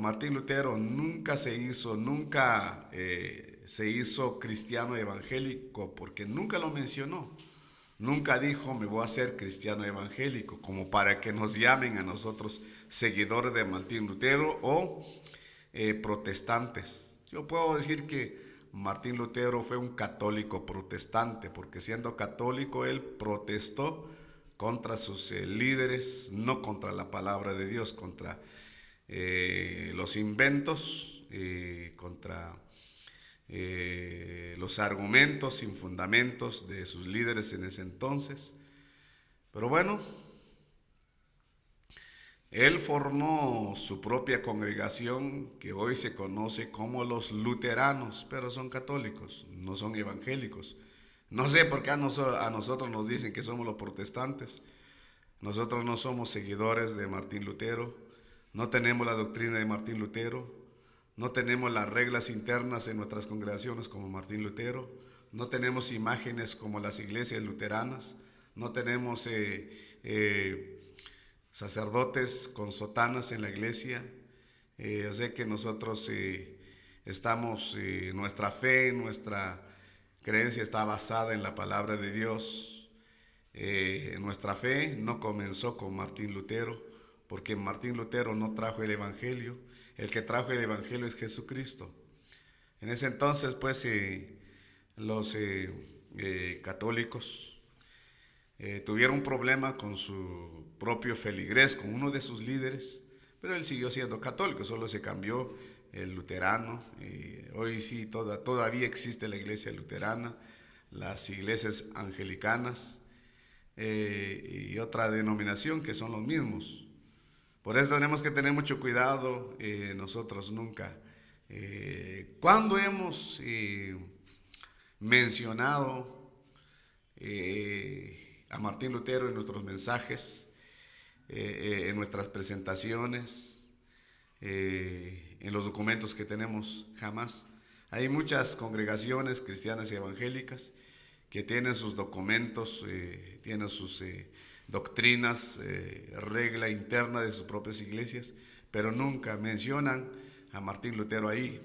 Martín Lutero nunca se hizo cristiano evangélico porque nunca lo mencionó. Nunca dijo, me voy a hacer cristiano evangélico, como para que nos llamen a nosotros seguidores de Martín Lutero o protestantes. Yo puedo decir que Martín Lutero fue un católico protestante, porque siendo católico él protestó contra sus líderes, no contra la palabra de Dios, contra los inventos, contra los argumentos sin fundamentos de sus líderes en ese entonces. Pero bueno, él formó su propia congregación que hoy se conoce como los luteranos, pero son católicos, no son evangélicos. No sé por qué a nosotros nos dicen que somos los protestantes. Nosotros no somos seguidores de Martín Lutero, no tenemos la doctrina de Martín Lutero, no tenemos las reglas internas en nuestras congregaciones como Martín Lutero, no tenemos imágenes como las iglesias luteranas, no tenemos sacerdotes con sotanas en la iglesia. O sea que nosotros estamos, nuestra fe, nuestra creencia está basada en la palabra de Dios. Nuestra fe no comenzó con Martín Lutero, porque Martín Lutero no trajo el evangelio. El que trajo el evangelio es Jesucristo. En ese entonces, pues, los católicos tuvieron un problema con su propio feligrés, con uno de sus líderes, pero él siguió siendo católico, solo se cambió el luterano. Hoy sí todavía existe la iglesia luterana, las iglesias anglicanas y otra denominación que son los mismos. Por eso tenemos que tener mucho cuidado nosotros nunca. Cuando hemos mencionado a Martín Lutero en nuestros mensajes, en nuestras presentaciones, en los documentos que tenemos, jamás. Hay muchas congregaciones cristianas y evangélicas que tienen sus documentos, tienen sus doctrinas, regla interna de sus propias iglesias, pero nunca mencionan a Martín Lutero ahí,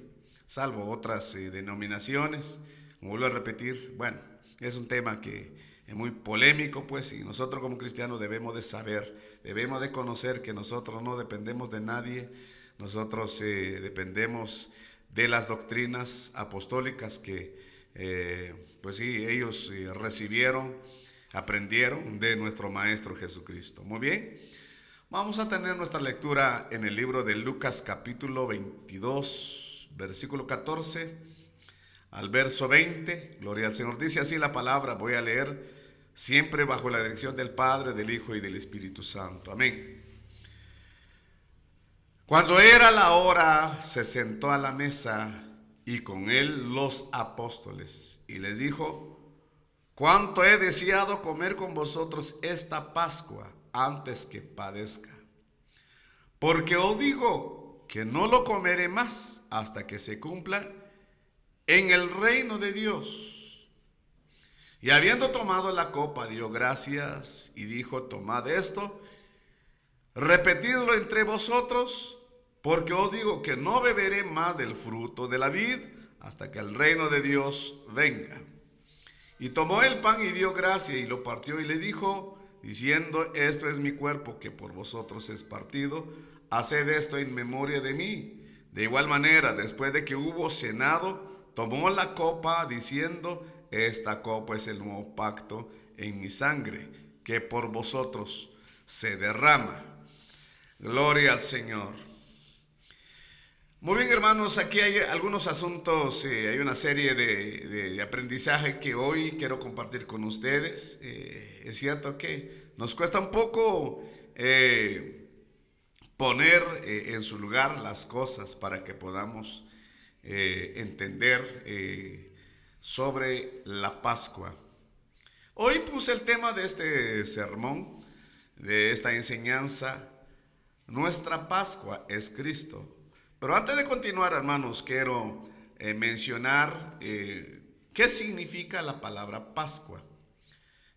salvo otras denominaciones. Como vuelvo a repetir, bueno, es un tema que es muy polémico, pues, y nosotros como cristianos debemos de saber, debemos de conocer que nosotros no dependemos de nadie, nosotros dependemos de las doctrinas apostólicas que, pues sí, ellos recibieron, aprendieron de nuestro Maestro Jesucristo. Muy bien, vamos a tener nuestra lectura en el libro de Lucas capítulo 22, versículo 14 al verso 20, gloria al Señor. Dice así la palabra, voy a leer siempre bajo la dirección del Padre, del Hijo y del Espíritu Santo. Amén. Cuando era la hora, se sentó a la mesa y con él los apóstoles y les dijo, cuánto he deseado comer con vosotros esta Pascua antes que padezca. Porque os digo que no lo comeré más hasta que se cumpla en el reino de Dios. Y habiendo tomado la copa, dio gracias y dijo, tomad esto, repetidlo entre vosotros, porque os digo que no beberé más del fruto de la vid hasta que el reino de Dios venga. Y tomó el pan y dio gracia y lo partió y le dijo, diciendo, esto es mi cuerpo que por vosotros es partido, haced esto en memoria de mí. De igual manera, después de que hubo cenado, tomó la copa diciendo, esta copa es el nuevo pacto en mi sangre, que por vosotros se derrama. Gloria al Señor. Muy bien, hermanos, aquí hay algunos asuntos, hay una serie de aprendizaje que hoy quiero compartir con ustedes. Es cierto que nos cuesta un poco poner en su lugar las cosas para que podamos entender sobre la Pascua. Hoy puse el tema de este sermón, de esta enseñanza, nuestra Pascua es Cristo. Pero antes de continuar, hermanos, quiero mencionar qué significa la palabra Pascua,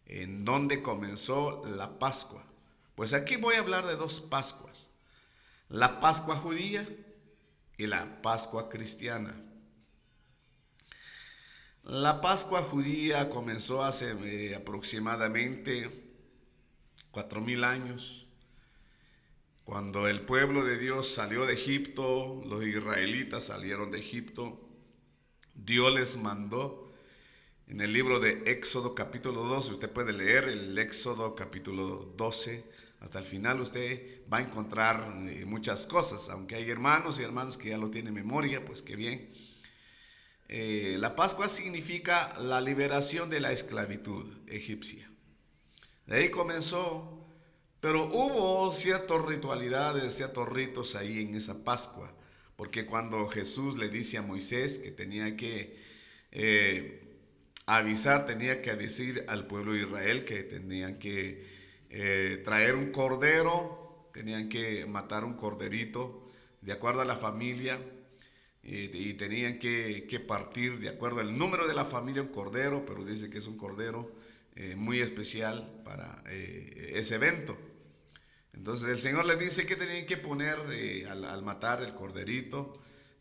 en dónde comenzó la Pascua. Pues aquí voy a hablar de dos Pascuas, la Pascua judía y la Pascua cristiana. La Pascua judía comenzó hace aproximadamente 4000 años, cuando el pueblo de Dios salió de Egipto. Los israelitas salieron de Egipto. Dios les mandó en el libro de Éxodo capítulo 12, usted puede leer el Éxodo capítulo 12, hasta el final usted va a encontrar muchas cosas, aunque hay hermanos y hermanas que ya lo tienen en memoria, pues qué bien. La Pascua significa la liberación de la esclavitud egipcia. De ahí comenzó, pero hubo ciertas ritualidades, ciertos ritos ahí en esa Pascua, porque cuando Jesús le dice a Moisés que tenía que avisar, tenía que decir al pueblo de Israel que tenían que traer un cordero, tenían que matar un corderito de acuerdo a la familia, y tenían que partir de acuerdo al número de la familia un cordero, pero dice que es un cordero muy especial para ese evento. Entonces el Señor les dice que tenían que poner al matar el corderito,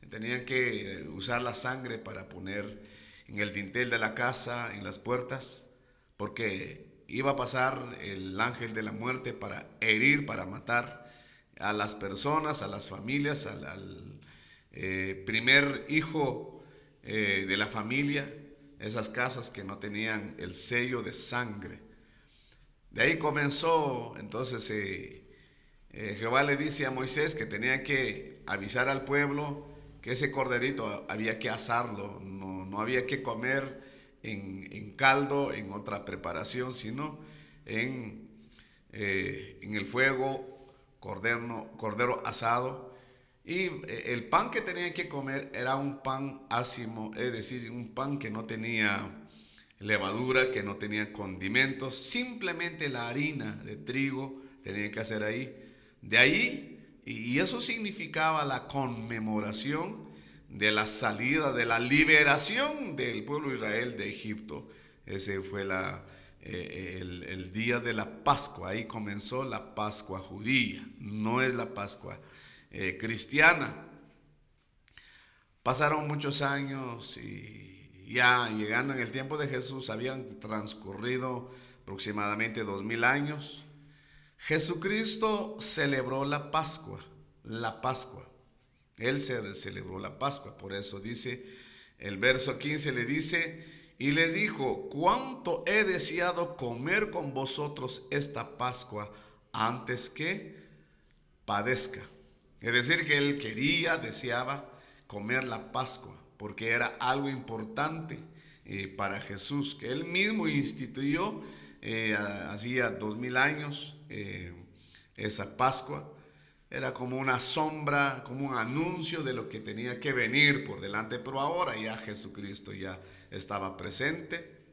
tenían que usar la sangre para poner en el dintel de la casa, en las puertas, porque iba a pasar el ángel de la muerte para herir, para matar a las personas, a las familias, al primer hijo de la familia, esas casas que no tenían el sello de sangre. De ahí comenzó, entonces Jehová le dice a Moisés que tenía que avisar al pueblo que ese corderito había que asarlo, no había que comer en caldo, en otra preparación, sino en el fuego, cordero asado. Y el pan que tenían que comer era un pan ácimo, es decir, un pan que no tenía levadura, que no tenía condimentos, simplemente la harina de trigo tenían que hacer ahí. De ahí, y eso significaba la conmemoración de la salida, de la liberación del pueblo de Israel de Egipto. Ese fue el día de la Pascua. Ahí comenzó la Pascua judía, no es la Pascua cristiana. Pasaron muchos años y ya llegando en el tiempo de Jesús habían transcurrido aproximadamente 2000 años. Jesucristo celebró la Pascua, la Pascua. Él celebró la Pascua, por eso dice, el verso 15 le dice, y les dijo, cuánto he deseado comer con vosotros esta Pascua antes que padezca. Es decir, que él deseaba comer la Pascua, porque era algo importante para Jesús, que él mismo instituyó hacía 2000 años esa Pascua. Era como una sombra, como un anuncio de lo que tenía que venir por delante, pero ahora ya Jesucristo ya estaba presente.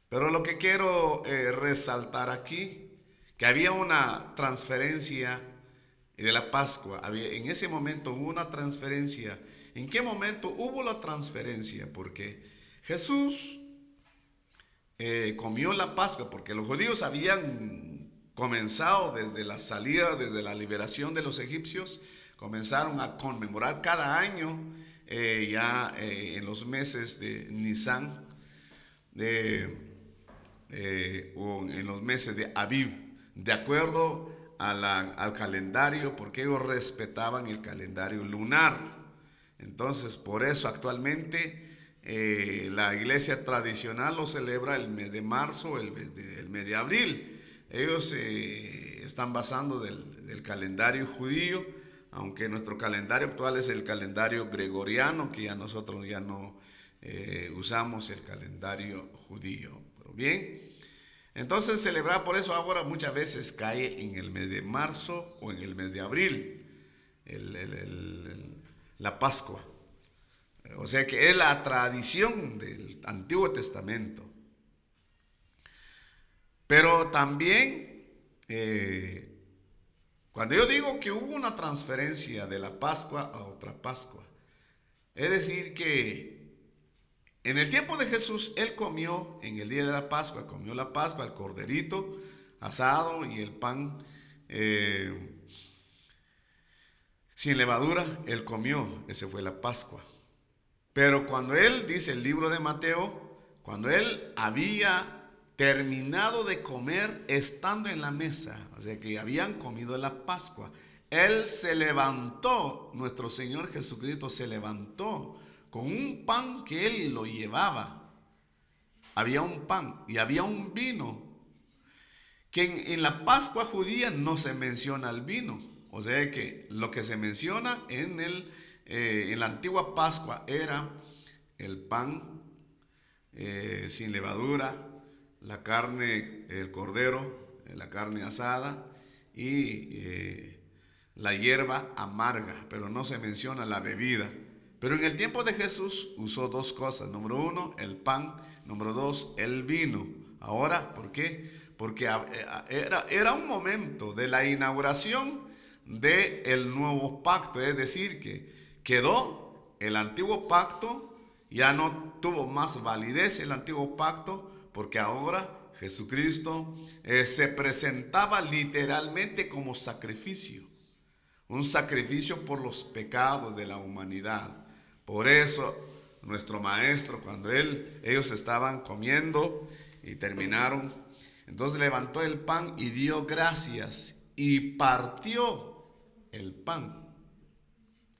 Pero lo que quiero resaltar aquí, que había una transferencia de la Pascua. En ese momento hubo una transferencia. ¿En qué momento hubo la transferencia? Porque Jesús comió la Pascua, porque los judíos habían comenzado desde la salida, desde la liberación de los egipcios, comenzaron a conmemorar cada año, en los meses de Nisan, o en los meses de Abib, de acuerdo al calendario, porque ellos respetaban el calendario lunar. Entonces, por eso actualmente la iglesia tradicional lo celebra el mes de marzo, el mes de abril. Ellos están basando del calendario judío, aunque nuestro calendario actual es el calendario gregoriano, que ya nosotros ya no usamos el calendario judío. Pero bien, entonces celebrar, por eso ahora muchas veces cae en el mes de marzo o en el mes de abril, la Pascua. O sea que es la tradición del Antiguo Testamento. Pero también, cuando yo digo que hubo una transferencia de la Pascua a otra Pascua, es decir que en el tiempo de Jesús, él comió, en el día de la Pascua, comió la Pascua, el corderito asado y el pan sin levadura, él comió. Ese fue la Pascua. Pero cuando él, dice el libro de Mateo, cuando él había terminado de comer estando en la mesa, o sea que habían comido la Pascua, él se levantó, nuestro Señor Jesucristo se levantó con un pan que él lo llevaba. Había un pan y había un vino, que en la Pascua judía no se menciona el vino. O sea que lo que se menciona en la antigua Pascua era el pan sin levadura, la carne, el cordero, la carne asada y la hierba amarga, pero no se menciona la bebida. Pero en el tiempo de Jesús usó dos cosas. Número uno, el pan. Número dos, el vino. Ahora, ¿por qué? Porque era un momento de la inauguración del nuevo pacto. Es decir, que quedó el antiguo pacto, ya no tuvo más validez el antiguo pacto, porque ahora Jesucristo se presentaba literalmente como sacrificio. Un sacrificio por los pecados de la humanidad. Por eso nuestro maestro, cuando ellos estaban comiendo y terminaron, entonces levantó el pan y dio gracias y partió el pan.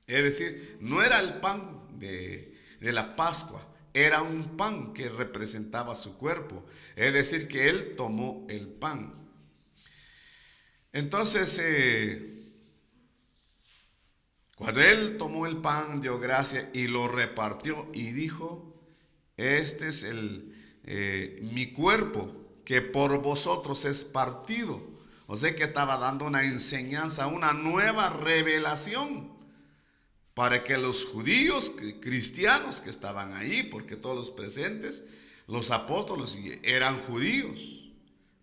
Es decir, no era el pan de la Pascua, era un pan que representaba su cuerpo. Es decir, que él tomó el pan. Entonces, cuando él tomó el pan, dio gracias y lo repartió y dijo: este es mi cuerpo que por vosotros es partido. O sea que estaba dando una enseñanza, una nueva revelación para que los judíos cristianos que estaban ahí, porque todos los presentes, los apóstoles eran judíos,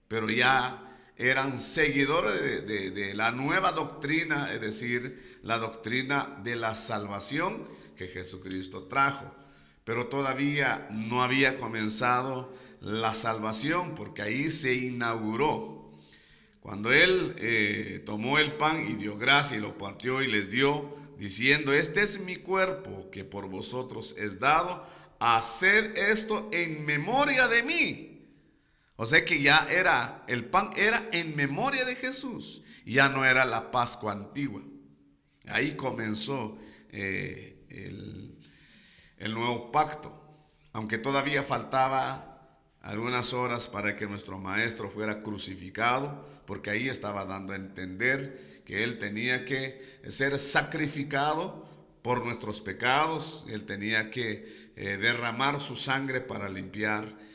pero ya eran seguidores de la nueva doctrina, es decir, la doctrina de la salvación que Jesucristo trajo. Pero todavía no había comenzado la salvación, porque ahí se inauguró. Cuando él tomó el pan y dio gracia y lo partió y les dio, diciendo: este es mi cuerpo que por vosotros es dado, haced esto en memoria de mí. O sea que ya el pan era en memoria de Jesús, ya no era la Pascua antigua. Ahí comenzó el nuevo pacto, aunque todavía faltaba algunas horas para que nuestro maestro fuera crucificado, porque ahí estaba dando a entender que él tenía que ser sacrificado por nuestros pecados, él tenía que derramar su sangre para limpiar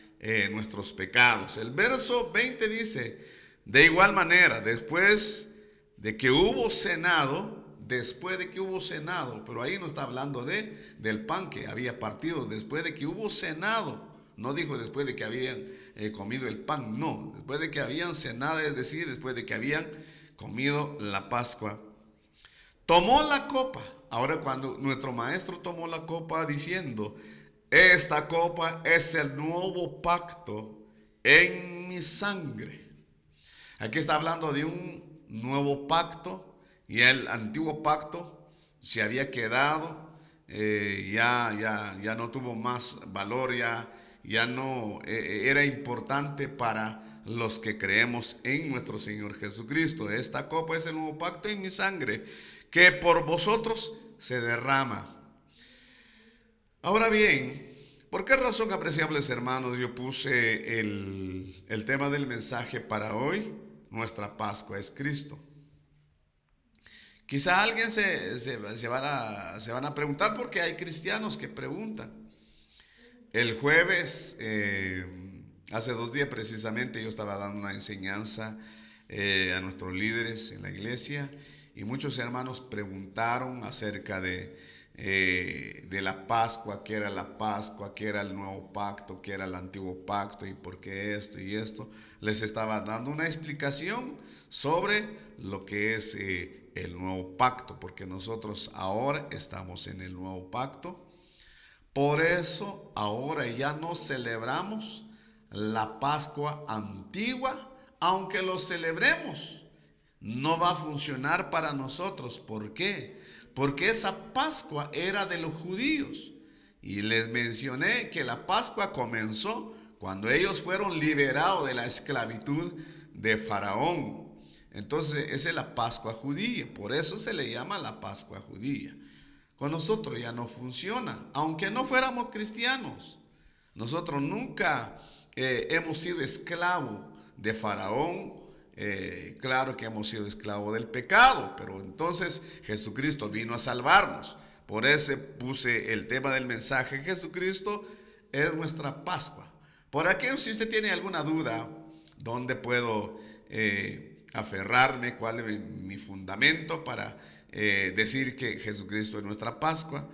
nuestros pecados. El verso 20 dice: de igual manera, después de que hubo cenado, pero ahí no está hablando del pan que había partido, después de que hubo cenado, no dijo después de que habían comido el pan, no, después de que habían cenado, es decir, después de que habían comido la Pascua, tomó la copa. Ahora, cuando nuestro maestro tomó la copa diciendo: esta copa es el nuevo pacto en mi sangre. Aquí está hablando de un nuevo pacto, y el antiguo pacto se había quedado, ya no tuvo más valor, ya no era importante para los que creemos en nuestro Señor Jesucristo. Esta copa es el nuevo pacto en mi sangre, que por vosotros se derrama. Ahora bien, ¿por qué razón, apreciables hermanos, yo puse el tema del mensaje para hoy? Nuestra Pascua es Cristo. Quizá alguien se van a preguntar, porque hay cristianos que preguntan. El jueves, hace 2 días precisamente, yo estaba dando una enseñanza a nuestros líderes en la iglesia, y muchos hermanos preguntaron acerca de la Pascua, qué era la Pascua, qué era el nuevo pacto, qué era el antiguo pacto y por qué esto y esto. Les estaba dando una explicación sobre lo que es el nuevo pacto, porque nosotros ahora estamos en el nuevo pacto. Por eso ahora ya no celebramos la Pascua antigua, aunque lo celebremos. No va a funcionar para nosotros. ¿Por qué? porque esa Pascua era de los judíos. Y les mencioné que la Pascua comenzó cuando ellos fueron liberados de la esclavitud de Faraón. Entonces esa es la Pascua judía, por eso se le llama la Pascua judía. Con nosotros ya no funciona, aunque no fuéramos cristianos. Nosotros nunca hemos sido esclavos de Faraón. Claro que hemos sido esclavos del pecado, pero entonces Jesucristo vino a salvarnos. Por eso puse el tema del mensaje: Jesucristo es nuestra Pascua. Por aquí, si usted tiene alguna duda, ¿dónde puedo aferrarme? ¿Cuál es mi fundamento para decir que Jesucristo es nuestra Pascua?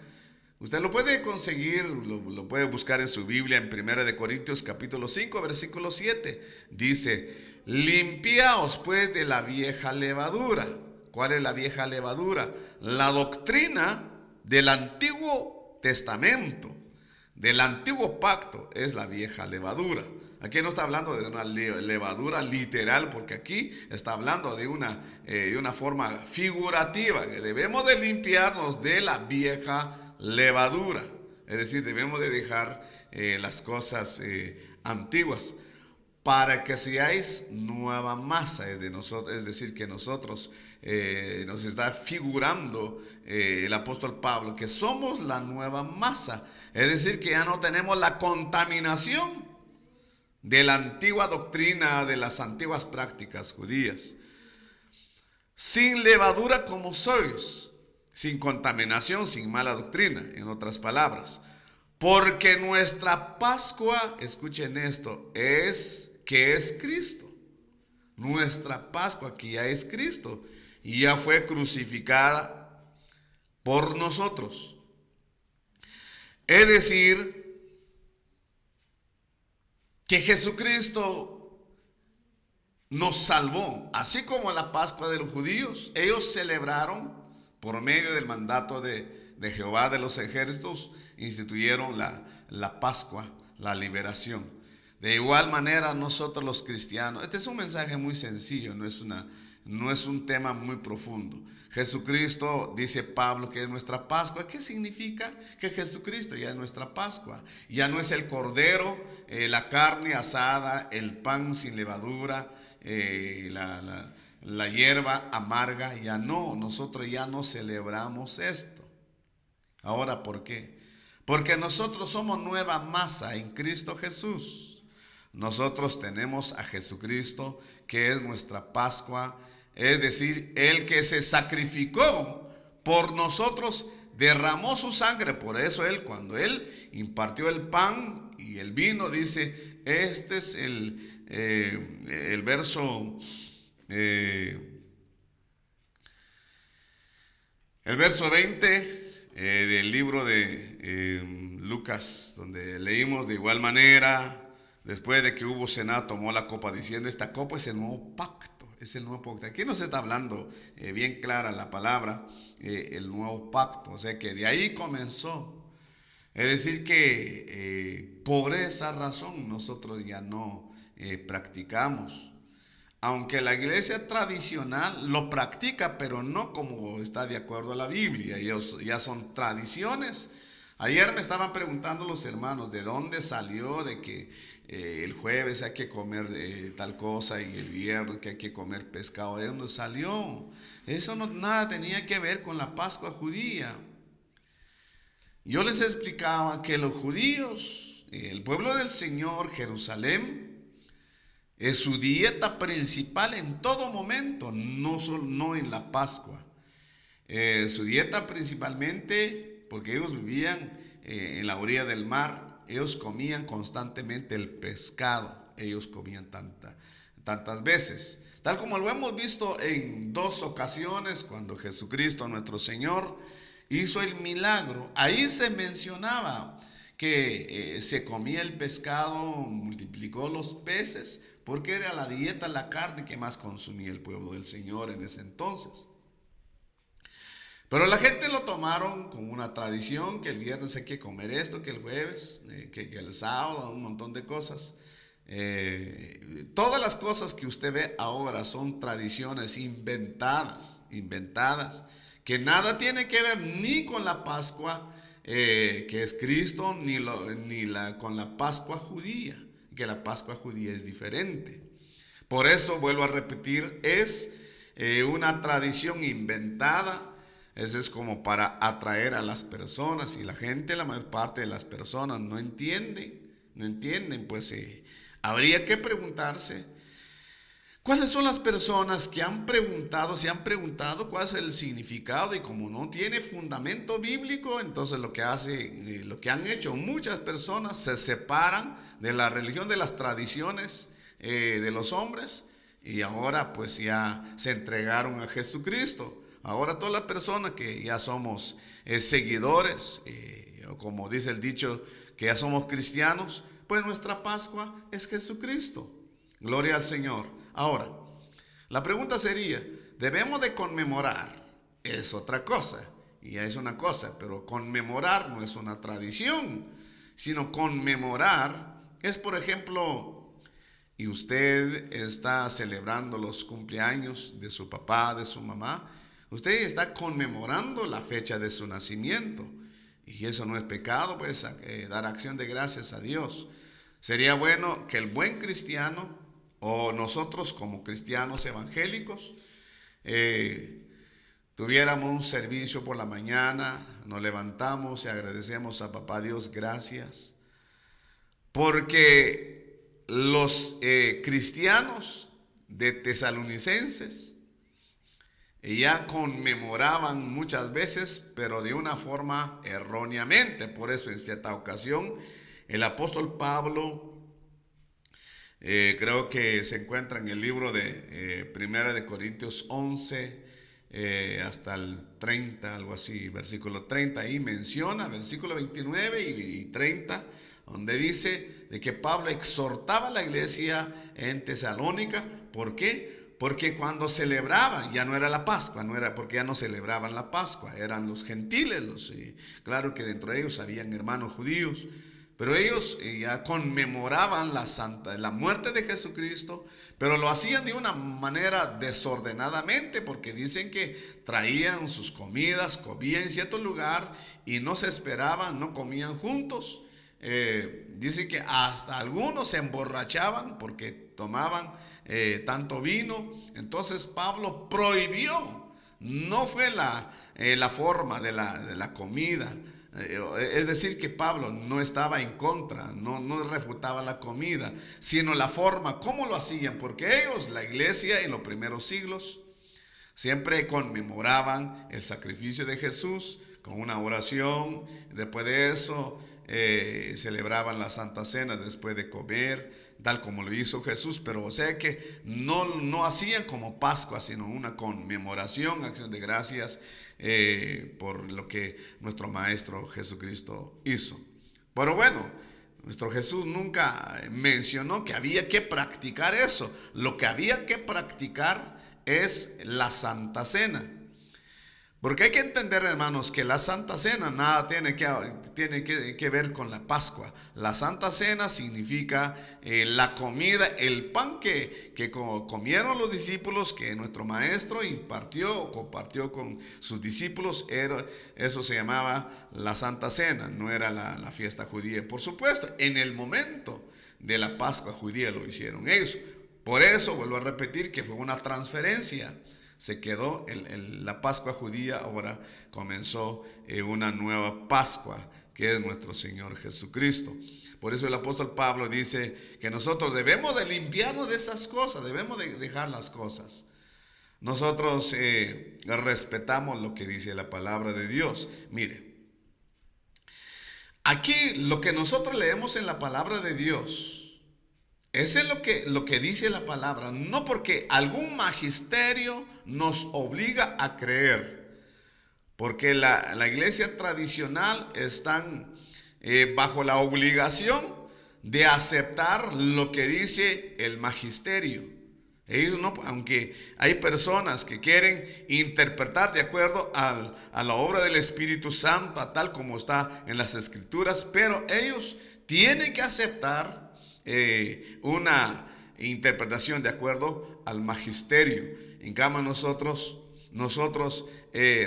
Usted lo puede conseguir, lo puede buscar en su Biblia en 1 Corintios capítulo 5, versículo 7. Dice: limpiaos pues de la vieja levadura. ¿Cuál es la vieja levadura? La doctrina del Antiguo Testamento, del Antiguo Pacto, es la vieja levadura. Aquí no está hablando de una levadura literal, porque aquí está hablando de una forma figurativa, que debemos de limpiarnos de la vieja levadura. Es decir, debemos de dejar las cosas antiguas para que seáis nueva masa. Es decir, que nosotros nos está figurando el apóstol Pablo que somos la nueva masa. Es decir, que ya no tenemos la contaminación de la antigua doctrina, de las antiguas prácticas judías. Sin levadura como sois, sin contaminación, sin mala doctrina, en otras palabras. Porque nuestra Pascua, escuchen esto, es Cristo. Nuestra Pascua que ya es Cristo y ya fue crucificada por nosotros. Es decir, que Jesucristo nos salvó, así como la Pascua de los judíos. Ellos celebraron por medio del mandato de Jehová de los ejércitos, instituyeron la Pascua, la liberación. De igual manera nosotros los cristianos, este es un mensaje muy sencillo, no es un tema muy profundo. Jesucristo, dice Pablo, que es nuestra Pascua. ¿Qué significa? Que Jesucristo ya es nuestra Pascua. Ya no es el cordero, la carne asada, el pan sin levadura, la hierba amarga. Ya no, nosotros ya no celebramos esto. Ahora, ¿por qué? Porque nosotros somos nueva masa en Cristo Jesús. Nosotros tenemos a Jesucristo, que es nuestra Pascua. Es decir, el que se sacrificó por nosotros, derramó su sangre. Por eso cuando Él impartió el pan y el vino, dice, este es el verso 20 del libro de Lucas, donde leímos: de igual manera, después de que hubo cenado, tomó la copa diciendo: esta copa es el nuevo pacto. Es el nuevo pacto. Aquí nos está hablando bien clara la palabra, el nuevo pacto. O sea que de ahí comenzó. Es decir que por esa razón nosotros ya no practicamos. Aunque la iglesia tradicional lo practica, pero no como está de acuerdo a la Biblia. Ellos ya son tradiciones. Ayer me estaban preguntando los hermanos de dónde salió de que el jueves hay que comer tal cosa y el viernes que hay que comer pescado. ¿De dónde salió? Eso nada tenía que ver con la Pascua judía. Yo les explicaba que los judíos, el pueblo del Señor, Jerusalén, es su dieta principal en todo momento, no en la Pascua. Su dieta principalmente, porque ellos vivían en la orilla del mar, ellos comían constantemente el pescado, ellos comían tantas veces. Tal como lo hemos visto en 2 ocasiones, cuando Jesucristo, nuestro Señor, hizo el milagro. Ahí se mencionaba que se comía el pescado, multiplicó los peces, porque era la dieta, la carne que más consumía el pueblo del Señor en ese entonces. Pero la gente lo tomaron como una tradición, que el viernes hay que comer esto, que el jueves, que el sábado, un montón de cosas. Todas las cosas que usted ve ahora son tradiciones inventadas, que nada tiene que ver ni con la Pascua que es Cristo, con la Pascua judía, que la Pascua judía es diferente. Por eso, vuelvo a repetir, es una tradición inventada. Eso es como para atraer a las personas, y la gente, la mayor parte de las personas no entienden, pues habría que preguntarse, ¿cuáles son las personas que se han preguntado cuál es el significado? Y como no tiene fundamento bíblico, entonces lo que han hecho muchas personas, se separan de la religión, de las tradiciones de los hombres, y ahora pues ya se entregaron a Jesucristo. Ahora todas las personas que ya somos seguidores, o como dice el dicho, que ya somos cristianos, pues nuestra Pascua es Jesucristo. Gloria al Señor. Ahora, la pregunta sería, ¿debemos de conmemorar? Es otra cosa, y ya es una cosa, pero conmemorar no es una tradición, sino conmemorar es, por ejemplo, y usted está celebrando los cumpleaños de su papá, de su mamá, usted está conmemorando la fecha de su nacimiento, y eso no es pecado, pues dar acción de gracias a Dios. Sería bueno que el buen cristiano, o nosotros como cristianos evangélicos, tuviéramos un servicio por la mañana, nos levantamos y agradecemos a papá Dios, gracias, porque los cristianos de Tesalonicenses ya conmemoraban muchas veces, pero de una forma erróneamente. Por eso en cierta ocasión el apóstol Pablo, creo que se encuentra en el libro de Primera de Corintios 11, hasta el 30, algo así, versículo 30, ahí menciona, versículo 29 y 30, donde dice de que Pablo exhortaba a la iglesia en Tesalónica. ¿Por qué? Porque cuando celebraban, ya no era la Pascua, no era porque ya no celebraban la Pascua, eran los gentiles, claro que dentro de ellos habían hermanos judíos, pero ellos ya conmemoraban la muerte de Jesucristo, pero lo hacían de una manera desordenadamente, porque dicen que traían sus comidas, comían en cierto lugar y no se esperaban, no comían juntos. Dice que hasta algunos se emborrachaban porque tomaban tanto vino. Entonces Pablo prohibió, no fue la forma de la comida. Es decir, que Pablo no estaba en contra, no refutaba la comida, sino la forma, cómo lo hacían, porque ellos, la iglesia en los primeros siglos, siempre conmemoraban el sacrificio de Jesús con una oración. Después de eso celebraban la Santa Cena después de comer, tal como lo hizo Jesús, pero o sea que no hacían como Pascua, sino una conmemoración, acción de gracias por lo que nuestro Maestro Jesucristo hizo. Pero bueno, nuestro Jesús nunca mencionó que había que practicar eso. Lo que había que practicar es la Santa Cena. Porque hay que entender, hermanos, que la Santa Cena nada tiene que ver con la Pascua. La Santa Cena significa la comida, el pan que comieron los discípulos, que nuestro Maestro compartió con sus discípulos. Eso se llamaba la Santa Cena, no era la fiesta judía. Por supuesto, en el momento de la Pascua judía lo hicieron ellos. Por eso, vuelvo a repetir que fue una transferencia. Se quedó la Pascua judía, ahora comenzó una nueva Pascua, que es nuestro Señor Jesucristo. Por eso el apóstol Pablo dice que nosotros debemos de limpiarnos de esas cosas, debemos de dejar las cosas. Nosotros respetamos lo que dice la palabra de Dios. Mire, aquí lo que nosotros leemos en la palabra de Dios, eso es lo que dice la palabra, no porque algún magisterio nos obliga a creer, porque la iglesia tradicional están bajo la obligación de aceptar lo que dice el magisterio. Ellos no, aunque hay personas que quieren interpretar de acuerdo a la obra del Espíritu Santo, tal como está en las Escrituras, pero ellos tienen que aceptar una interpretación de acuerdo al magisterio. En cambio nosotros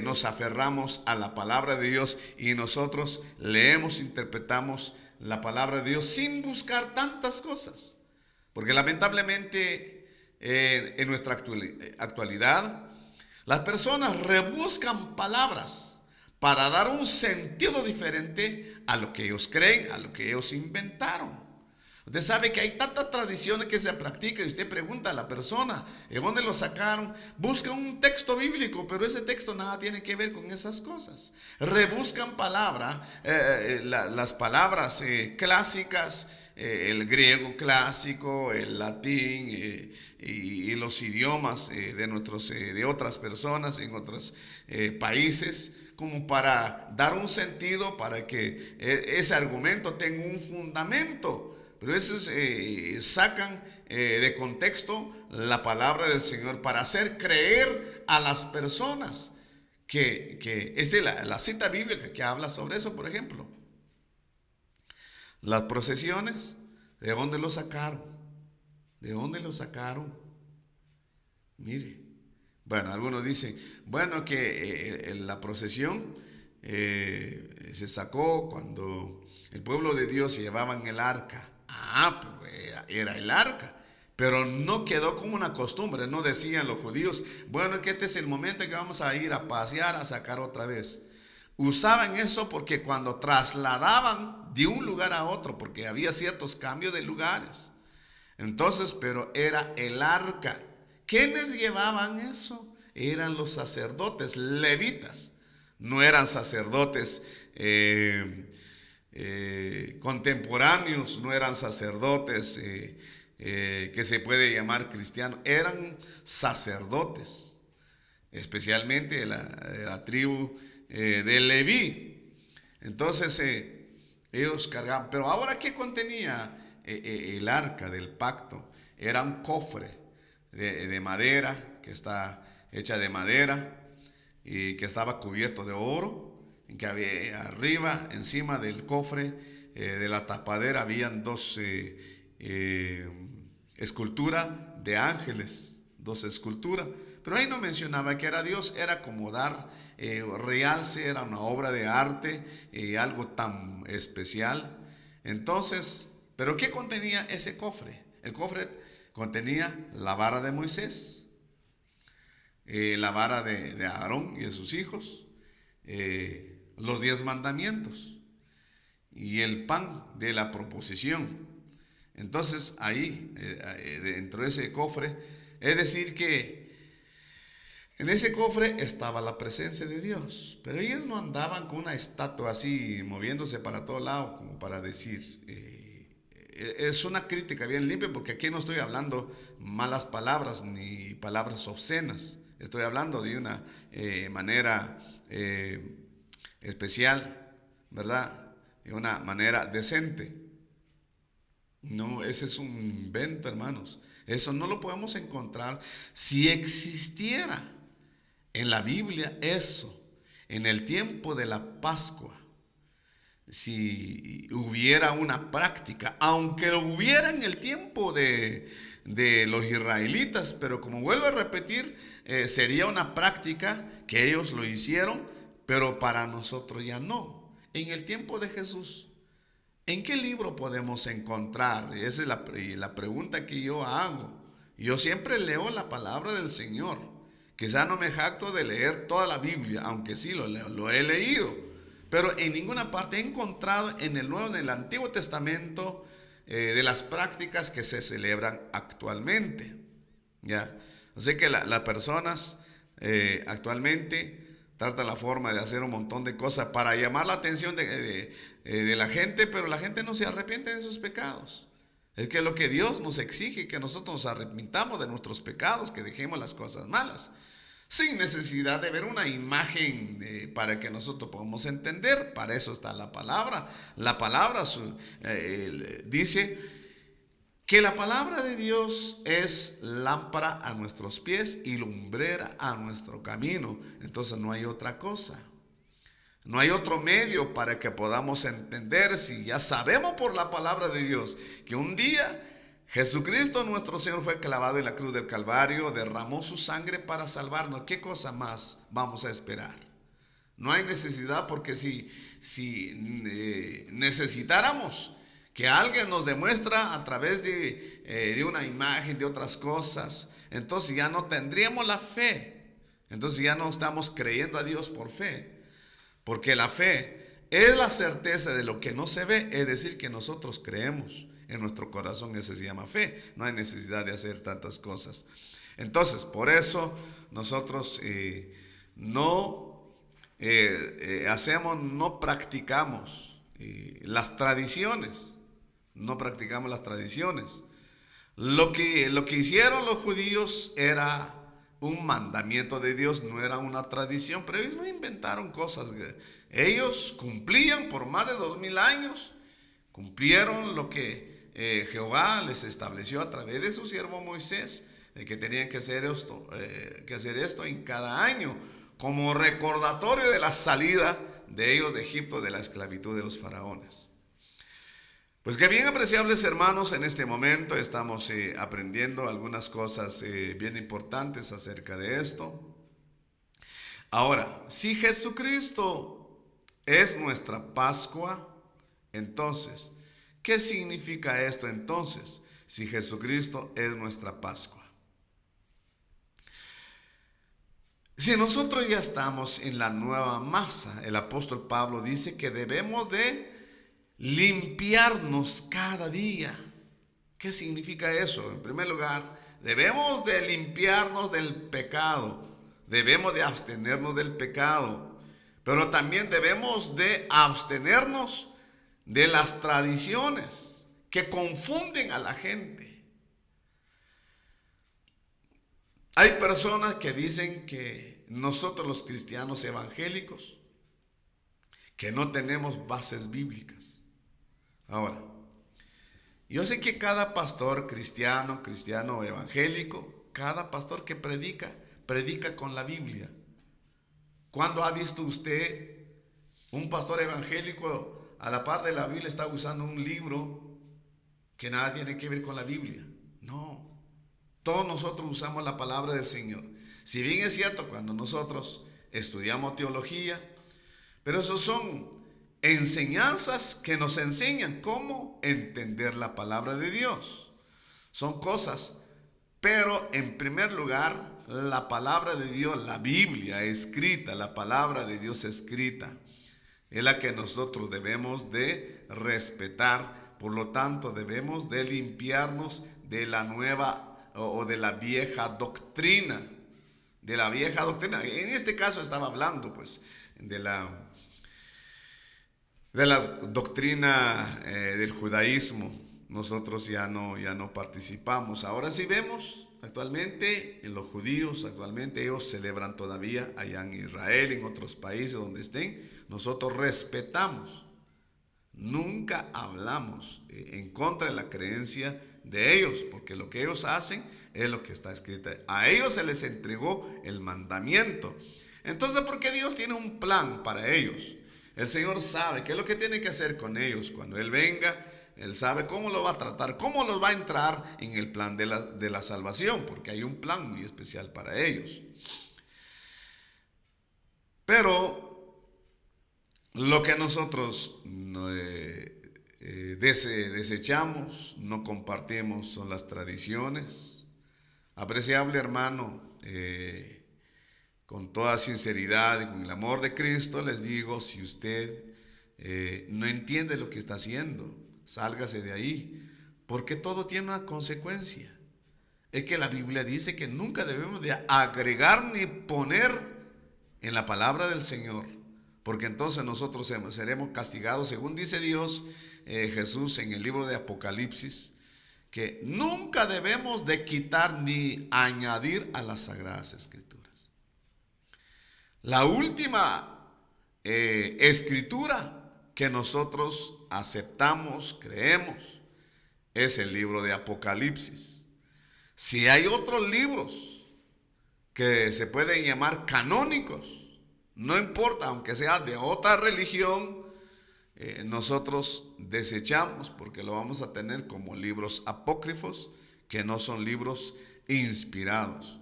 nos aferramos a la palabra de Dios y nosotros leemos, interpretamos la palabra de Dios sin buscar tantas cosas. Porque lamentablemente en nuestra actualidad las personas rebuscan palabras para dar un sentido diferente a lo que ellos creen, a lo que ellos inventaron. Usted sabe que hay tantas tradiciones que se practican y usted pregunta a la persona, ¿de dónde lo sacaron? Busca un texto bíblico, pero ese texto nada tiene que ver con esas cosas. Rebuscan palabras, las palabras clásicas, el griego clásico, el latín y los idiomas de otras personas en otros países, como para dar un sentido, para que ese argumento tenga un fundamento. Pero esos sacan de contexto la palabra del Señor para hacer creer a las personas que esta es la cita bíblica que habla sobre eso. Por ejemplo, las procesiones, ¿de dónde lo sacaron? ¿De dónde lo sacaron? Mire, bueno, algunos dicen, bueno, que la procesión se sacó cuando el pueblo de Dios llevaban el arca. Pues era el arca, pero no quedó como una costumbre. No decían los judíos, bueno, que este es el momento que vamos a ir a pasear, a sacar otra vez. Usaban eso porque cuando trasladaban de un lugar a otro, porque había ciertos cambios de lugares, entonces, pero era el arca. ¿Quiénes llevaban eso? Eran los sacerdotes levitas. No eran sacerdotes contemporáneos, no eran sacerdotes que se puede llamar cristianos, eran sacerdotes, especialmente de la tribu de Leví. Entonces ellos cargaban. Pero ahora, ¿qué contenía el arca del pacto? Era un cofre de madera, que está hecha de madera y que estaba cubierto de oro, en que había arriba, encima del cofre, de la tapadera, habían dos esculturas de ángeles, dos esculturas, pero ahí no mencionaba que era Dios, era como dar realce, era una obra de arte, algo tan especial. Entonces, ¿pero qué contenía ese cofre? El cofre contenía la vara de Moisés, la vara de Aarón y de sus hijos, los 10 mandamientos y el pan de la proposición. Entonces ahí, dentro de ese cofre, es decir que en ese cofre estaba la presencia de Dios, pero ellos no andaban con una estatua así moviéndose para todos lados, como para decir, es una crítica bien limpia, porque aquí no estoy hablando malas palabras ni palabras obscenas, estoy hablando de una manera especial, ¿verdad? De una manera decente. No, ese es un invento, hermanos. Eso no lo podemos encontrar. Si existiera en la Biblia eso, en el tiempo de la Pascua, si hubiera una práctica, aunque lo hubiera en el tiempo de los israelitas, pero como vuelvo a repetir, sería una práctica que ellos lo hicieron, pero para nosotros ya no. En el tiempo de Jesús, ¿en qué libro podemos encontrar? Esa es la pregunta que yo hago. Yo siempre leo la palabra del Señor. Quizá no me jacto de leer toda la Biblia, aunque sí lo he leído. Pero en ninguna parte he encontrado en el Nuevo, en el Antiguo Testamento, de las prácticas que se celebran actualmente. ¿Ya? Así que las personas actualmente tratan la forma de hacer un montón de cosas para llamar la atención de la gente, pero la gente no se arrepiente de sus pecados. Es que lo que Dios nos exige, que nosotros nos arrepintamos de nuestros pecados, que dejemos las cosas malas, sin necesidad de ver una imagen para que nosotros podamos entender. Para eso está la palabra. La palabra dice que la palabra de Dios es lámpara a nuestros pies y lumbrera a nuestro camino. Entonces no hay otra cosa. No hay otro medio para que podamos entender, si ya sabemos por la palabra de Dios que un día Jesucristo nuestro Señor fue clavado en la cruz del Calvario, derramó su sangre para salvarnos. ¿Qué cosa más vamos a esperar? No hay necesidad, porque si necesitáramos que alguien nos demuestra a través de una imagen, de otras cosas, entonces ya no tendríamos la fe. Entonces ya no estamos creyendo a Dios por fe. Porque la fe es la certeza de lo que no se ve, es decir, que nosotros creemos en nuestro corazón. Eso se llama fe. No hay necesidad de hacer tantas cosas. Entonces, por eso nosotros no practicamos las tradiciones. No practicamos las tradiciones. Lo que hicieron los judíos era un mandamiento de Dios, no era una tradición, pero ellos no inventaron cosas. Ellos cumplían por más de 2000 años, cumplieron lo que Jehová les estableció a través de su siervo Moisés, de que tenían que hacer esto en cada año, como recordatorio de la salida de ellos de Egipto, de la esclavitud de los faraones. Pues que bien, apreciables hermanos, en este momento estamos aprendiendo algunas cosas bien importantes acerca de esto. Ahora, si Jesucristo es nuestra Pascua, entonces, ¿qué significa esto entonces? Si Jesucristo es nuestra Pascua. Si nosotros ya estamos en la nueva masa, el apóstol Pablo dice que debemos de limpiarnos cada día. ¿Qué significa eso? En primer lugar, debemos de limpiarnos del pecado, debemos de abstenernos del pecado, pero también debemos de abstenernos de las tradiciones que confunden a la gente. Hay personas que dicen que nosotros los cristianos evangélicos, que no tenemos bases bíblicas. Ahora, yo sé que cada pastor cristiano evangélico, cada pastor que predica con la Biblia. ¿Cuándo ha visto usted un pastor evangélico a la par de la Biblia está usando un libro que nada tiene que ver con la Biblia? No, todos nosotros usamos la palabra del Señor. Si bien es cierto, cuando nosotros estudiamos teología, pero esos son enseñanzas que nos enseñan cómo entender la palabra de Dios. Son cosas, pero en primer lugar, la palabra de Dios, la Biblia escrita, la palabra de Dios escrita, es la que nosotros debemos de respetar. Por lo tanto, debemos de limpiarnos de la nueva o de la vieja doctrina. De la vieja doctrina. En este caso estaba hablando pues de la doctrina del judaísmo. Nosotros ya no participamos. Ahora sí vemos actualmente en los judíos, actualmente ellos celebran todavía allá en Israel, en otros países donde estén. Nosotros respetamos, nunca hablamos en contra de la creencia de ellos, porque lo que ellos hacen es lo que está escrito. A ellos se les entregó el mandamiento. Entonces, ¿por qué Dios tiene un plan para ellos? El Señor sabe qué es lo que tiene que hacer con ellos. Cuando Él venga, Él sabe cómo lo va a tratar, cómo los va a entrar en el plan de la salvación, porque hay un plan muy especial para ellos. Pero lo que nosotros desechamos, no compartimos, son las tradiciones. Apreciable hermano, con toda sinceridad y con el amor de Cristo les digo, si usted no entiende lo que está haciendo, sálgase de ahí, porque todo tiene una consecuencia. Es que la Biblia dice que nunca debemos de agregar ni poner en la palabra del Señor, porque entonces nosotros seremos castigados, según dice Dios, Jesús en el libro de Apocalipsis, que nunca debemos de quitar ni añadir a las Sagradas Escrituras. La última escritura que nosotros aceptamos, creemos, es el libro de Apocalipsis. Si hay otros libros que se pueden llamar canónicos, no importa, aunque sea de otra religión, nosotros desechamos, porque lo vamos a tener como libros apócrifos, que no son libros inspirados.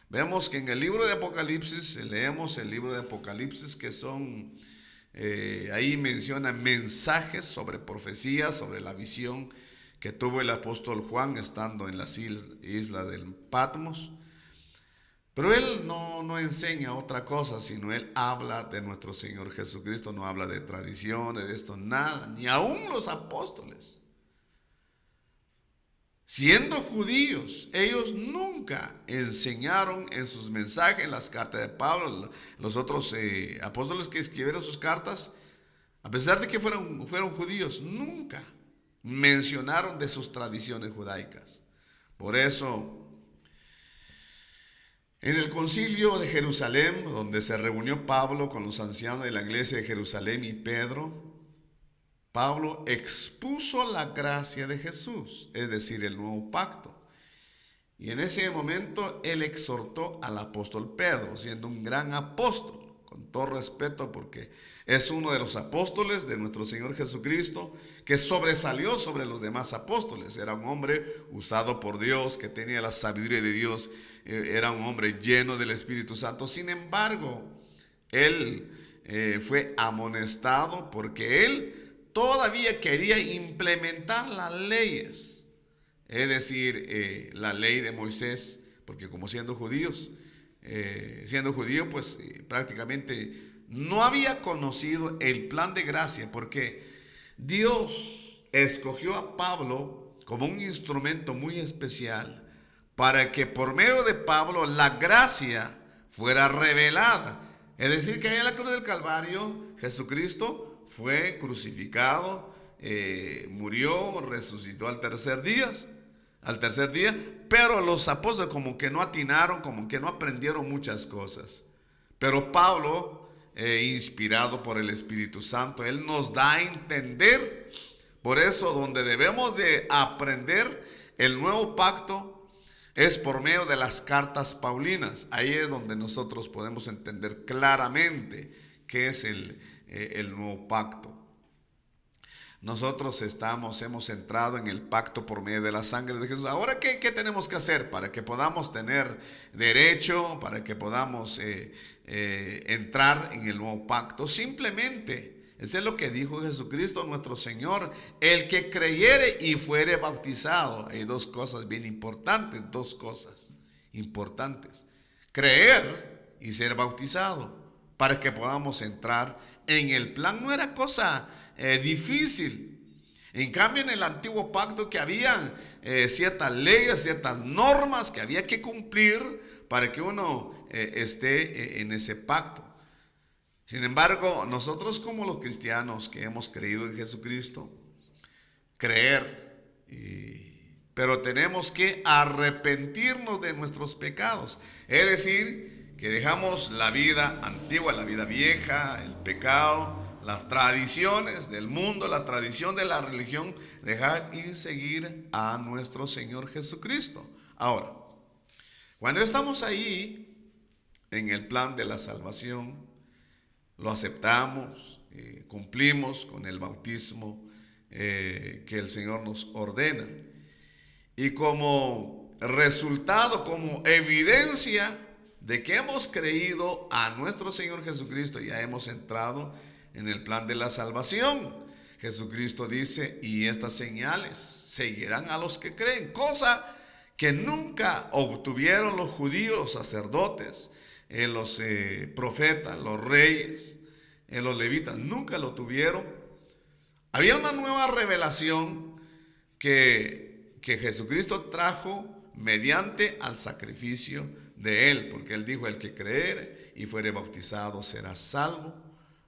Vemos que en el libro de Apocalipsis, leemos el libro de Apocalipsis, que son, ahí menciona mensajes sobre profecías, sobre la visión que tuvo el apóstol Juan estando en las islas del Patmos. Pero él no enseña otra cosa, sino él habla de nuestro Señor Jesucristo, no habla de tradiciones, de esto, nada, ni aún los apóstoles. Siendo judíos, ellos nunca enseñaron en sus mensajes, en las cartas de Pablo, los otros apóstoles que escribieron sus cartas, a pesar de que fueron judíos, nunca mencionaron de sus tradiciones judaicas. Por eso, en el concilio de Jerusalén, donde se reunió Pablo con los ancianos de la iglesia de Jerusalén y Pedro, Pablo expuso la gracia de Jesús, es decir, el nuevo pacto. Y en ese momento él exhortó al apóstol Pedro, siendo un gran apóstol, con todo respeto, porque es uno de los apóstoles de nuestro Señor Jesucristo, que sobresalió sobre los demás apóstoles. Era un hombre usado por Dios, que tenía la sabiduría de Dios, era un hombre lleno del Espíritu Santo. Sin embargo, él fue amonestado porque él todavía quería implementar las leyes, es decir, la ley de Moisés, porque como siendo judío, pues prácticamente no había conocido el plan de gracia, porque Dios escogió a Pablo como un instrumento muy especial para que por medio de Pablo la gracia fuera revelada. Es decir, que en la cruz del Calvario Jesucristo fue crucificado, murió, resucitó al tercer día, pero los apóstoles como que no atinaron, como que no aprendieron muchas cosas. Pero Pablo, inspirado por el Espíritu Santo, él nos da a entender. Por eso, donde debemos de aprender el nuevo pacto es por medio de las cartas paulinas. Ahí es donde nosotros podemos entender claramente qué es el nuevo pacto. Nosotros hemos entrado en el pacto por medio de la sangre de Jesús. Ahora, ¿qué tenemos que hacer para que podamos tener derecho, para que podamos entrar en el nuevo pacto? Simplemente, eso es lo que dijo Jesucristo nuestro Señor: el que creyere y fuere bautizado. Hay dos cosas bien importantes, creer y ser bautizado, para que podamos entrar en el plan. No era cosa difícil. En cambio, en el antiguo pacto, que habían ciertas leyes, ciertas normas que había que cumplir para que uno esté en ese pacto. Sin embargo, nosotros como los cristianos que hemos creído en Jesucristo, pero tenemos que arrepentirnos de nuestros pecados. Es decir, que dejamos la vida antigua, la vida vieja, el pecado, las tradiciones del mundo, la tradición de la religión, dejar y seguir a nuestro Señor Jesucristo. Ahora, cuando estamos ahí en el plan de la salvación, lo aceptamos, cumplimos con el bautismo que el Señor nos ordena. Y como resultado, como evidencia de que hemos creído a nuestro Señor Jesucristo, ya hemos entrado en el plan de la salvación. Jesucristo dice: y estas señales seguirán a los que creen, cosa que nunca obtuvieron los judíos, los sacerdotes, los profetas, los reyes, los levitas, nunca lo tuvieron. Había una nueva revelación que Jesucristo trajo mediante al sacrificio de él, porque él dijo: el que creere y fuere bautizado será salvo,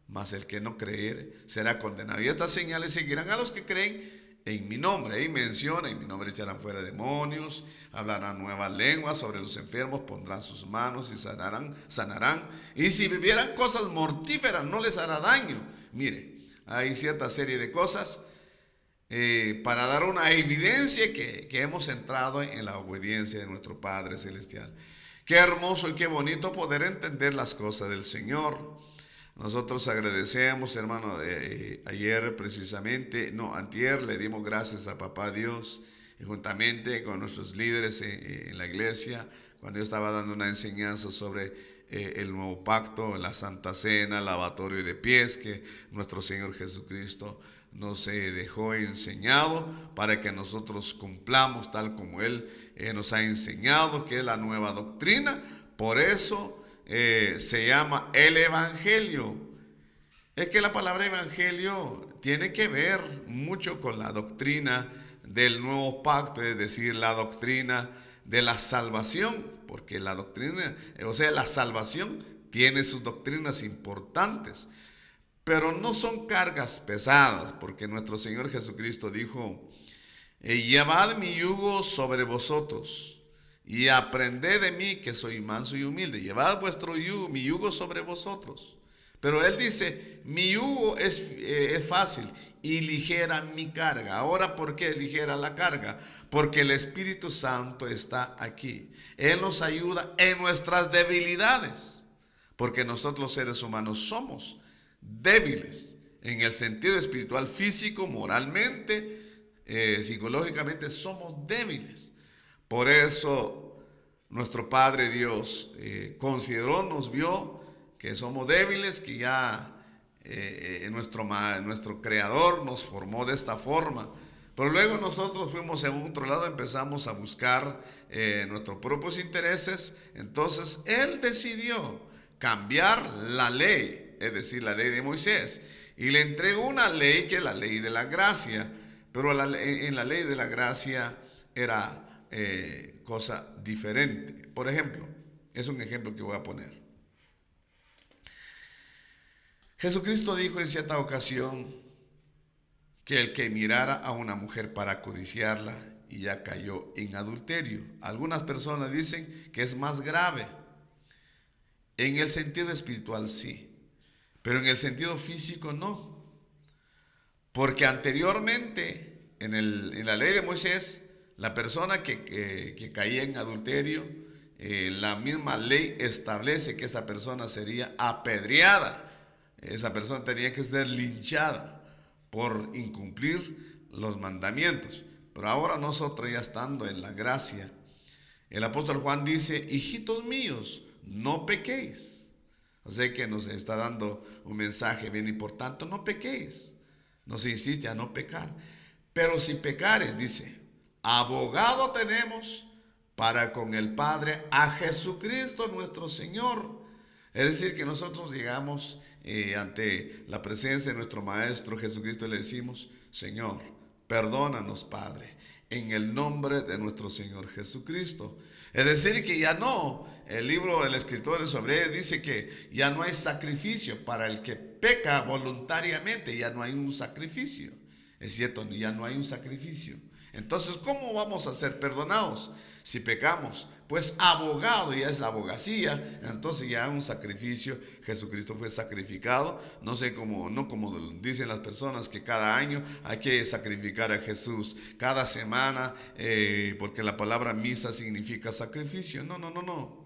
mas el que no creere será condenado. Y estas señales seguirán a los que creen en mi nombre. Ahí menciona: en mi nombre echarán fuera demonios, hablarán nuevas lenguas, sobre los enfermos pondrán sus manos y sanarán. Y si vivieran cosas mortíferas no les hará daño. Mire, hay cierta serie de cosas para dar una evidencia que hemos entrado en la obediencia de nuestro Padre Celestial. Qué hermoso y qué bonito poder entender las cosas del Señor. Nosotros agradecemos, hermano, ayer precisamente, no, antier le dimos gracias a Papá Dios, y juntamente con nuestros líderes en la iglesia, cuando yo estaba dando una enseñanza sobre el nuevo pacto, la Santa Cena, el lavatorio de pies que nuestro Señor Jesucristo nos dejó enseñado para que nosotros cumplamos tal como Él nos ha enseñado, que es la nueva doctrina. Por eso se llama el Evangelio. Es que la palabra evangelio tiene que ver mucho con la doctrina del nuevo pacto, es decir, la doctrina de la salvación, porque la doctrina, o sea, la salvación tiene sus doctrinas importantes, pero no son cargas pesadas, porque nuestro Señor Jesucristo dijo: llevad mi yugo sobre vosotros y aprended de mí, que soy manso y humilde. Llevad vuestro yugo, mi yugo sobre vosotros. Pero Él dice: mi yugo es fácil y ligera mi carga. Ahora, ¿por qué ligera la carga? Porque el Espíritu Santo está aquí. Él nos ayuda en nuestras debilidades, porque nosotros los seres humanos somos débiles en el sentido espiritual, físico, moralmente, psicológicamente somos débiles. Por eso nuestro Padre Dios consideró, nos vio que somos débiles, que ya nuestro Creador nos formó de esta forma. Pero luego nosotros fuimos en otro lado, empezamos a buscar nuestros propios intereses. Entonces Él decidió cambiar la ley, es decir, la ley de Moisés, y le entregó una ley que es la ley de la gracia. Pero en la ley de la gracia era cosa diferente. Por ejemplo, es un ejemplo que voy a poner. Jesucristo dijo en cierta ocasión que el que mirara a una mujer para codiciarla y ya cayó en adulterio. Algunas personas dicen que es más grave. En el sentido espiritual sí, pero en el sentido físico no. Porque anteriormente, en la ley de Moisés, la persona que caía en adulterio, la misma ley establece que esa persona sería apedreada. Esa persona tenía que ser linchada por incumplir los mandamientos. Pero ahora nosotros, ya estando en la gracia, el apóstol Juan dice: hijitos míos, no pequéis. O sea que nos está dando un mensaje bien importante: no pequéis. Nos insiste a no pecar. Pero si pecares, dice, abogado tenemos para con el Padre, a Jesucristo nuestro Señor. Es decir, que nosotros llegamos ante la presencia de nuestro Maestro Jesucristo y le decimos: Señor, perdónanos, Padre, en el nombre de nuestro Señor Jesucristo. Es decir, que ya no, el libro del escritor de Hebreos dice que ya no hay sacrificio para el que peca voluntariamente, ya no hay un sacrificio. Es cierto, ya no hay un sacrificio. Entonces, ¿cómo vamos a ser perdonados si pecamos? Pues abogado, ya es la abogacía, entonces ya un sacrificio. Jesucristo fue sacrificado, no sé cómo, no como dicen las personas que cada año hay que sacrificar a Jesús, cada semana, porque la palabra misa significa sacrificio. No, no, no, no.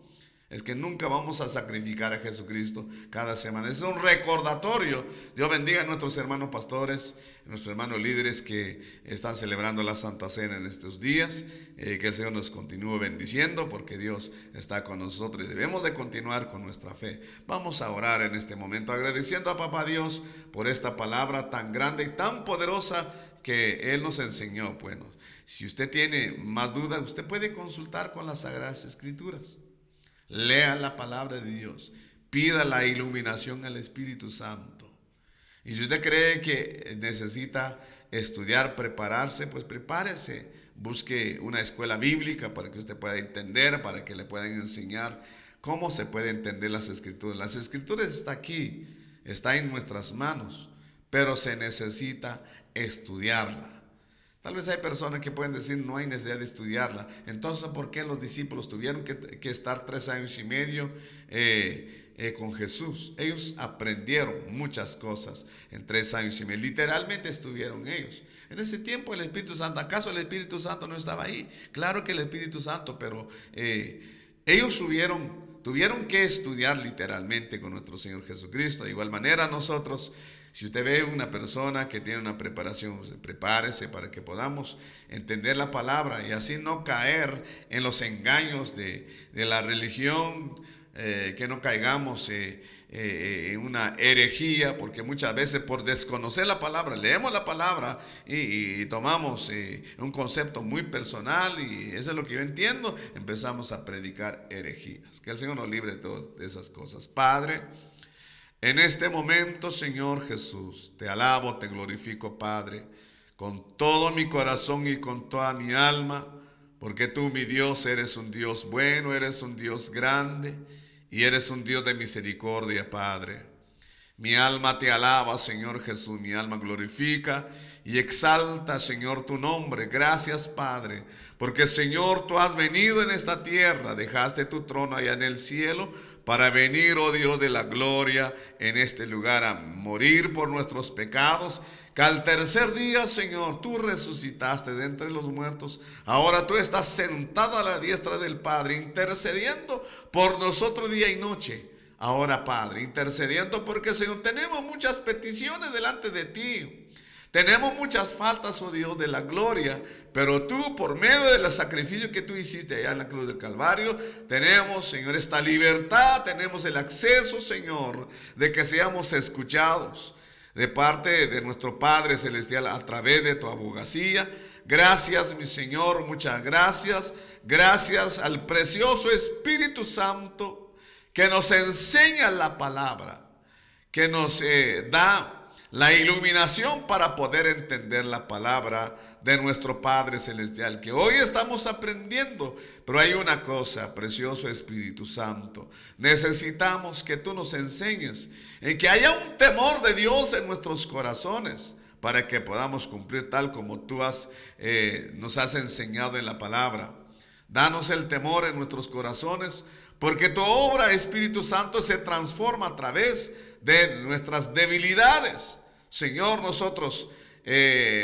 Es que nunca vamos a sacrificar a Jesucristo cada semana. Es un recordatorio. Dios bendiga a nuestros hermanos pastores, nuestros hermanos líderes que están celebrando la Santa Cena en estos días. Que el Señor nos continúe bendiciendo, porque Dios está con nosotros y debemos de continuar con nuestra fe. Vamos a orar en este momento, agradeciendo a Papá Dios por esta palabra tan grande y tan poderosa que Él nos enseñó. Bueno, si usted tiene más dudas, usted puede consultar con las Sagradas Escrituras. Lea la palabra de Dios, pida la iluminación al Espíritu Santo. Y si usted cree que necesita estudiar, prepararse, pues prepárese. Busque una escuela bíblica para que usted pueda entender, para que le puedan enseñar cómo se puede entender las Escrituras. Las Escrituras están aquí, está en nuestras manos, pero se necesita estudiarla. Tal vez hay personas que pueden decir: no hay necesidad de estudiarla. Entonces, ¿por qué los discípulos tuvieron que estar 3 años y medio con Jesús? Ellos aprendieron muchas cosas en 3 años y medio. Literalmente estuvieron ellos. En ese tiempo el Espíritu Santo, ¿acaso el Espíritu Santo no estaba ahí? Claro que el Espíritu Santo, pero ellos subieron tuvieron que estudiar literalmente con nuestro Señor Jesucristo. De igual manera nosotros, si usted ve una persona que tiene una preparación, pues, prepárese para que podamos entender la palabra y así no caer en los engaños de la religión, que no caigamos en una herejía, porque muchas veces por desconocer la palabra, leemos la palabra y tomamos un concepto muy personal, y eso es lo que yo entiendo, empezamos a predicar herejías. Que el Señor nos libre de todas esas cosas. Padre, en este momento, Señor Jesús, te alabo, te glorifico, Padre, con todo mi corazón y con toda mi alma, porque tú, mi Dios, eres un Dios bueno, eres un Dios grande y eres un Dios de misericordia, Padre. Mi alma te alaba, Señor Jesús, mi alma glorifica y exalta, Señor, tu nombre. Gracias, Padre, porque, Señor, tú has venido en esta tierra, dejaste tu trono allá en el cielo para venir, oh Dios de la gloria, en este lugar a morir por nuestros pecados, que al tercer día, Señor, tú resucitaste de entre los muertos. Ahora tú estás sentado a la diestra del Padre, intercediendo por nosotros día y noche. Ahora, Padre, intercediendo porque, Señor, tenemos muchas peticiones delante de ti. Tenemos muchas faltas, oh Dios de la gloria, pero tú, por medio del sacrificio que tú hiciste allá en la cruz del Calvario, tenemos, Señor, esta libertad, tenemos el acceso, Señor, de que seamos escuchados de parte de nuestro Padre Celestial a través de tu abogacía. Gracias, mi Señor, muchas gracias. Gracias al precioso Espíritu Santo que nos enseña la palabra, que nos da la iluminación para poder entender la palabra de nuestro Padre Celestial, que hoy estamos aprendiendo. Pero hay una cosa, precioso Espíritu Santo, necesitamos que tú nos enseñes, en que haya un temor de Dios en nuestros corazones, para que podamos cumplir tal como tú nos has enseñado en la palabra. Danos el temor en nuestros corazones, porque tu obra, Espíritu Santo, se transforma a través de nuestras debilidades. Señor, nosotros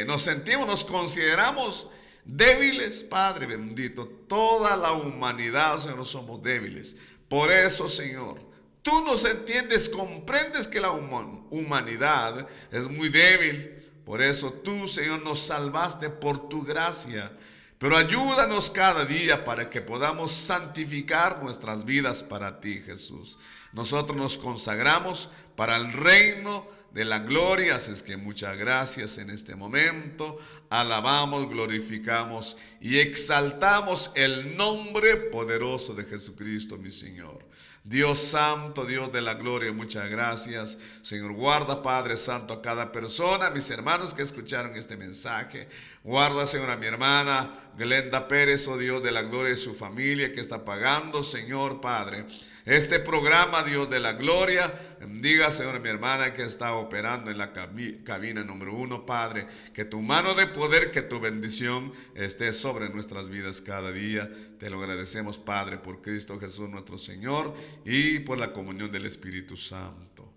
nos sentimos, nos consideramos débiles, Padre bendito. Toda la humanidad, Señor, somos débiles. Por eso, Señor, tú nos entiendes, comprendes que la humanidad es muy débil. Por eso tú, Señor, nos salvaste por tu gracia. Pero ayúdanos cada día para que podamos santificar nuestras vidas para ti, Jesús. Nosotros nos consagramos para el reino de la gloria. Así es que muchas gracias en este momento. Alabamos, glorificamos y exaltamos el nombre poderoso de Jesucristo, mi Señor. Dios santo, Dios de la gloria, muchas gracias. Señor, guarda, Padre Santo, a cada persona, mis hermanos que escucharon este mensaje. Guarda, Señor, a mi hermana Glenda Pérez, oh Dios de la gloria, y su familia que está pagando, Señor, Padre, este programa, Dios de la gloria. Bendiga, Señor, a mi hermana que está operando en la cabina número 1, Padre. Que tu mano de poder, que tu bendición esté sobre nuestras vidas cada día. Te lo agradecemos, Padre, por Cristo Jesús nuestro Señor y por la comunión del Espíritu Santo.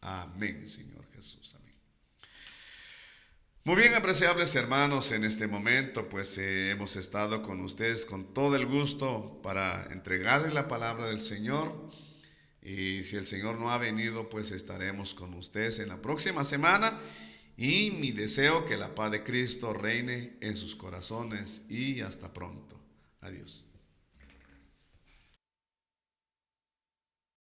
Amén, Señor Jesús. Amén. Muy bien, apreciables hermanos, en este momento pues hemos estado con ustedes con todo el gusto para entregarles la palabra del Señor. Y si el Señor no ha venido, pues estaremos con ustedes en la próxima semana. Y mi deseo que la paz de Cristo reine en sus corazones. Y hasta pronto. Adiós.